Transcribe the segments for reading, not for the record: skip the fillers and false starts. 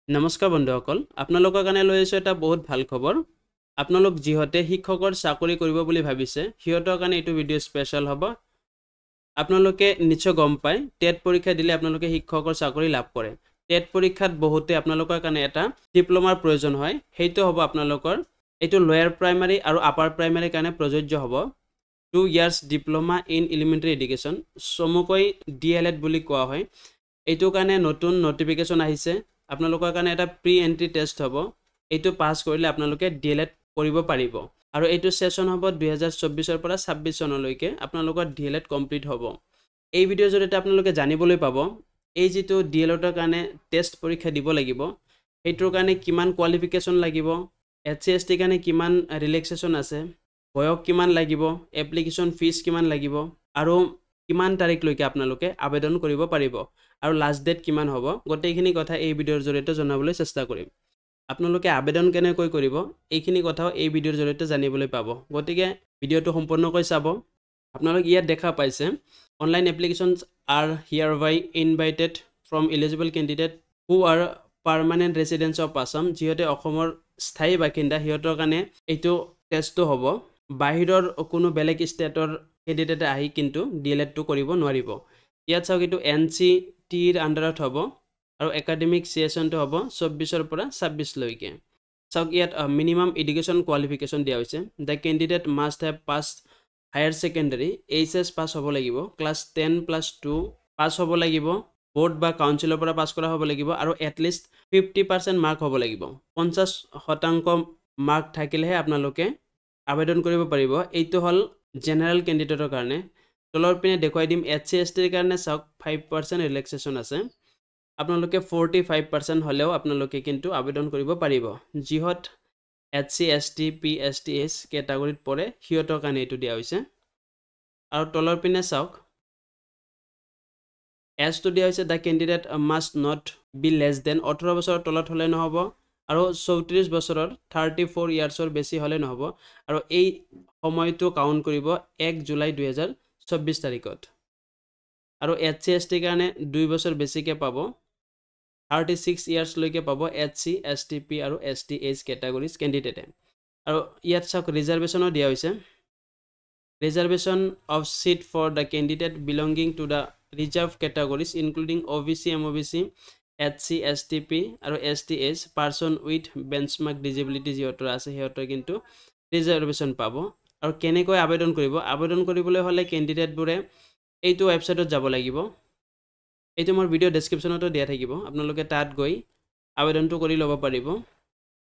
নমস্কাৰ বন্ধুসকল আপোনালোকৰ কাৰণে লৈ আছো এটা বহুত ভাল খবৰ আপোনালোক যিহতে শিক্ষকৰ চাকৰি কৰিব বুলি ভাবিছে হিয়তৰ কাৰণে এইটো ভিডিও স্পেশাল হ'ব আপোনালোকে নিশ্চয় গম পায় টেট পৰীক্ষা দিলে আপোনালোকে শিক্ষকৰ চাকৰি লাভ কৰে টেট পৰীক্ষাত বহুতে আপোনালোকৰ কাৰণে এটা ডিপ্লোমাৰ প্ৰয়োজন হয় হেইটো হ'ব আপোনালোকৰ এইটো লোয়াৰ প্ৰাইমাৰী আৰু আপাৰ প্ৰাইমাৰী কাৰণে প্ৰযোজ্য হ'ব 2 years diploma in elementary education সমুকৈ ডিএলএড বুলি কোৱা হয় এইটো কাৰণে নতুন নটিফিকেশন আহিছে আপোনালোকৰ কাৰণে এটা প্ৰি এন্ট্ৰি টেষ্ট হ'ব এইটো পাস কৰিলে আপোনালোকে ডিএলএড কৰিব পাৰিব আৰু এইটো সেশন হ'ব 2024 ৰ পৰা 26 চনলৈকে আপোনালোকৰ ডিএলএড কমপ্লিট হ'ব এই ভিডিওৰ জৰিয়তে আপোনালোকে জানিবলৈ পাব এই যেটো ডিএলএডৰ কাৰণে টেষ্ট পৰীক্ষা দিব লাগিব এইটোৰ কাৰণে কিমান কোৱালিফিকেশন লাগিব এচএসটি কাৰণে কিমান ৰিলেক্সেশন আছে বয়স কিমান লাগিব এপ্লিকেশন ফিস কিমান লাগিব আৰু কিমান তাৰিখলৈকে আপোনালোকে আবেদন কৰিব পাৰিব আৰু লাষ্ট ডেট কিমান হ'ব গোটেইখিনি কথা এই ভিডিওৰ জৰিয়তে জনাবলৈ চেষ্টা কৰিম আপোনালোকে আবেদন কেনেকৈ কৰিব এইখিনি কথাও এই ভিডিওৰ জৰিয়তে জানিবলৈ পাব গতিকে ভিডিওটো সম্পূৰ্ণকৈ চাব আপোনালোক ইয়াত দেখা পাইছে online applications are hereby invited from eligible candidate who are permanent residence of Assam যিহতে অসমৰ স্থায়ী বাসিন্দা হিয়তৰ কাৰণে এইটো টেষ্টটো হ'ব বাহিৰৰ কোনো বেলেগ ষ্টেটৰ ক্যান্ডিডেট আহি কিন্তু ডিএলএড টো কৰিব নোৱাৰিব ইয়াত চাওক এইটো এনসিটিৰ আন্ডাৰত হ'ব আৰু একাডেমিক সেশনটো হ'ব 24 ৰ পৰা 26 লৈকে চাওক ইয়াত মিনিমাম এডুকেশন কোৱালিফিকেশন দিয়া হৈছে the candidate must have passed higher secondary HS pass হ'ব লাগিব ক্লাস 10+2 পাস হ'ব লাগিব बोर्ड বা কাউন্সিলৰ পৰা পাস কৰা হ'ব লাগিব আৰু এটলিষ্ট 50% মাৰ্ক হ'ব লাগিব 50% মাৰ্ক থাকিলেহে আপোনালোকে আবেদন কৰিব পাৰিব এইটো হল জেনাৰেল ক্যান্ডিডেটৰ কাৰণে তলৰ পিনে দেখুৱাই দিম এচএসটিৰ কাৰণে চাওক 5% ৰিলেক্সেশন আছে আপোনালোকে 45% হলেও আপোনালোকে কিন্তু আবেদন কৰিব পাৰিব যিহত এচসি এসটি পিএসটিএস ক্যাটাগৰীত পৰে হিয়তৰ কাৰণে এইটো দিয়া হৈছে আৰু তলৰ পিনে চাওক এজ টু দিয়া হৈছে the candidate must not be less than 18 বছৰৰ তলত হলে নহব আৰু 34 বছৰৰ 34 ইয়াৰ্ছৰ বেছি হলে নহব আৰু এই সময়টো কাউন্ট কৰিব 1 জুলাই 2024 তাৰিখত আৰু এচএসটি কাৰণে 2 বছৰ বেছিকে পাব 36 ইয়াৰ্ছ লৈকে পাব এচসি এসটিপি আৰু এসটিএস ক্যাটাগৰীজ ক্যান্ডিডেটে আৰু ইয়াত চাওক ৰিজাৰ্ভেশনও দিয়া হৈছে reservation of seat for the candidate belonging to the reserved categories including OBC, MOBC, HC, STP আৰু STS person with benchmark disability যিহতৰ আছে হিয়তৰ কিন্তু ৰিজাৰ্ভেশন পাব আৰু কেনেকৈ আবেদন কৰিব আবেদন কৰিবলৈ হলে ক্যান্ডিডেট বোৰে এইটো ওয়েবসাইটত যাব লাগিব এইটো মোৰ ভিডিও ডেসক্ৰিপচনতো দিয়া থাকিব আপোনালোকে তাত গৈ আবেদনটো কৰি ল'ব পাৰিব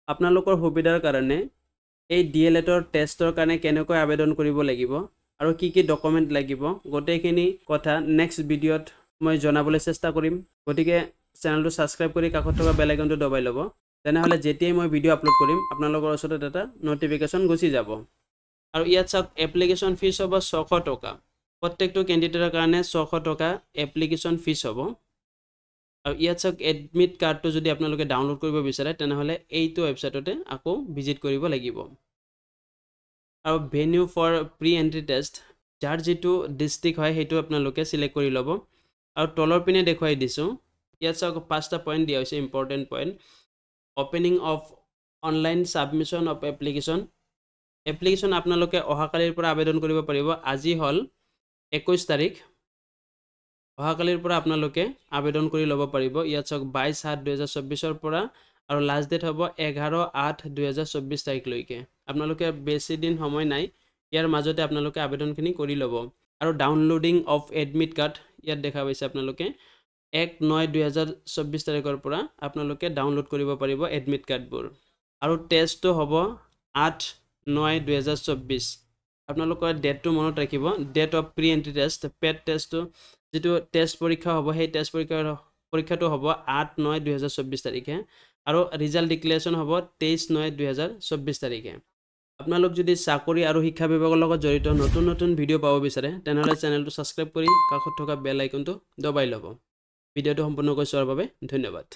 আপোনালোকৰ সুবিধাৰ কাৰণে এই ডিএলএডৰ টেষ্টৰ কাৰণে কেনেকৈ আবেদন কৰিব লাগিব আৰু কি কি ডকুমেন্ট লাগিব গোটেইখিনি কথা নেক্সট ভিডিওত মই জনাবলৈ চেষ্টা কৰিম গতিকে চেনেলটো সাবস্ক্ৰাইব কৰি কাষত থকা বেল আইকনটো দবাই ল'ব তেনেহলে যেতিয়াই মই ভিডিও আপলোড কৰিম আপোনালোকৰ ওচৰত এটা নটিফিকেশন গুচি যাব আৰু ইয়াত চাওক এপ্লিকেশন ফিস হ'ব 600 টকা প্ৰত্যেকটো ক্যান্ডিডেটৰ কাৰণে 600 টকা এপ্লিকেশন ফিস হ'ব আৰু ইয়াত চাওক এডমিট কাৰ্ডটো যদি আপোনালোকে ডাউনলোড কৰিব বিচাৰে তেনেহলে এইটো ওয়েবসাইটতে আকৌ ভিজিট কৰিব লাগিব আৰু venue for pre entry test যাৰ যেটো ডিস্ট্ৰিক্ট হয় হেতু আপোনালোকে সিলেক্ট কৰি ল'ব আৰু তলৰ পিনে দেখুৱাই দিছো ইয়াত চাওক পাঁচটা পইণ্ট দিয়া হৈছে important point opening of online submission of application আপোনালোকে অহাকালিৰ পৰা আবেদন কৰিব পাৰিব আজি হল 21 তাৰিখ অহাকালিৰ পৰা আপোনালোকে আবেদন কৰি ল'ব পাৰিব ইয়াত চাওক 22/7/2024 ৰ পৰা আৰু লাষ্ট ডেট হ'ব 11/8/2024 তাৰিখলৈকে আপোনালোকে বেছি দিন সময় নাই ইয়াৰ মাজতে আপোনালোকে আবেদনখিনি কৰি ল'ব আৰু ডাউনলোডিং অফ এডমিট কাৰ্ড ইয়াত দেখা পাইছে আপোনালোকে 1/9/2024 তাৰিখৰ পৰা আপোনালোকে ডাউনলোড কৰিব পাৰিব এডমিট কাৰ্ডবোৰ আৰু টেষ্টটো হ'ব 8/9/2024 আপোনালোকৰ ডেটটো মনত ৰাখিব date of pre entry test paid টেষ্টটো যেটো টেষ্ট পৰীক্ষা হ'ব সেই টেষ্ট পৰীক্ষাটো হ'ব 8/9/2024 তাৰিখে আৰু ৰিজাল্ট ডিক্লেৰেশন হ'ব 23/9/2024 তাৰিখে আপোনালোক যদি চাকৰি আৰু শিক্ষা বিভাগৰ লগত জড়িত নতুন ভিডিও পাব বিচাৰে তেনেহলে চেনেলটো সাবস্ক্ৰাইব কৰি কাষত থকা বেল আইকনটো দবাই ল'ব ভিডিওটো সম্পূৰ্ণকৈ চোৱাৰ বাবে ধন্যবাদ